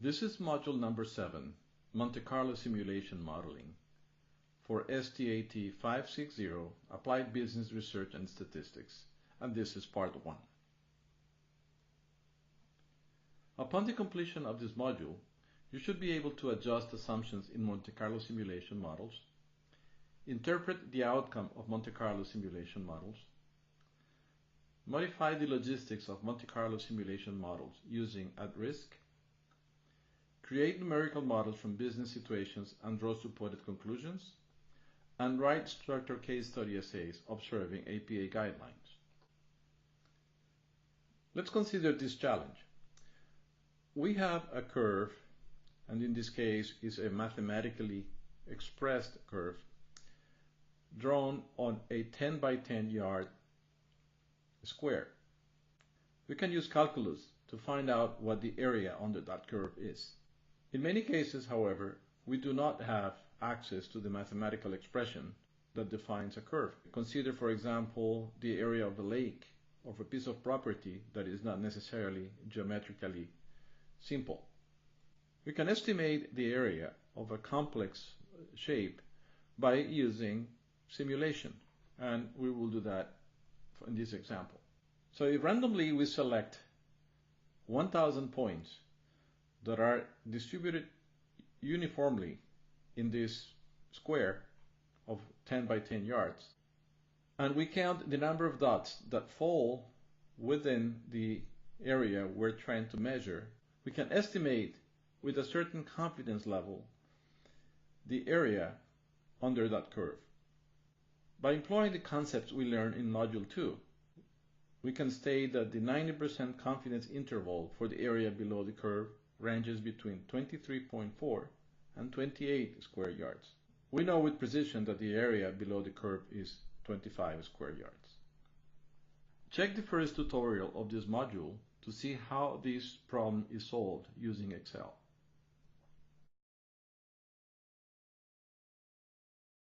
This is module number 7, Monte Carlo Simulation Modeling, for STAT 560, Applied Business Research and Statistics, and this is part 1. Upon the completion of this module, you should be able to adjust assumptions in Monte Carlo simulation models, interpret the outcome of Monte Carlo simulation models, modify the logistics of Monte Carlo simulation models using at-risk, create numerical models from business situations and draw supported conclusions, and write structured case study essays observing APA guidelines. Let's consider this challenge. We have a curve, and in this case is a mathematically expressed curve, drawn on a 10 by 10 yard square. We can use calculus to find out what the area under that curve is. In many cases, however, we do not have access to the mathematical expression that defines a curve. Consider, for example, the area of a lake or of a piece of property that is not necessarily geometrically simple. We can estimate the area of a complex shape by using simulation, and we will do that in this example. So if randomly we select 1,000 points that are distributed uniformly in this square of 10 by 10 yards, and we count the number of dots that fall within the area we're trying to measure, we can estimate with a certain confidence level the area under that curve. By employing the concepts we learned in Module 2, we can state that the 90% confidence interval for the area below the curve ranges between 23.4 and 28 square yards. We know with precision that the area below the curve is 25 square yards. Check the first tutorial of this module to see how this problem is solved using Excel.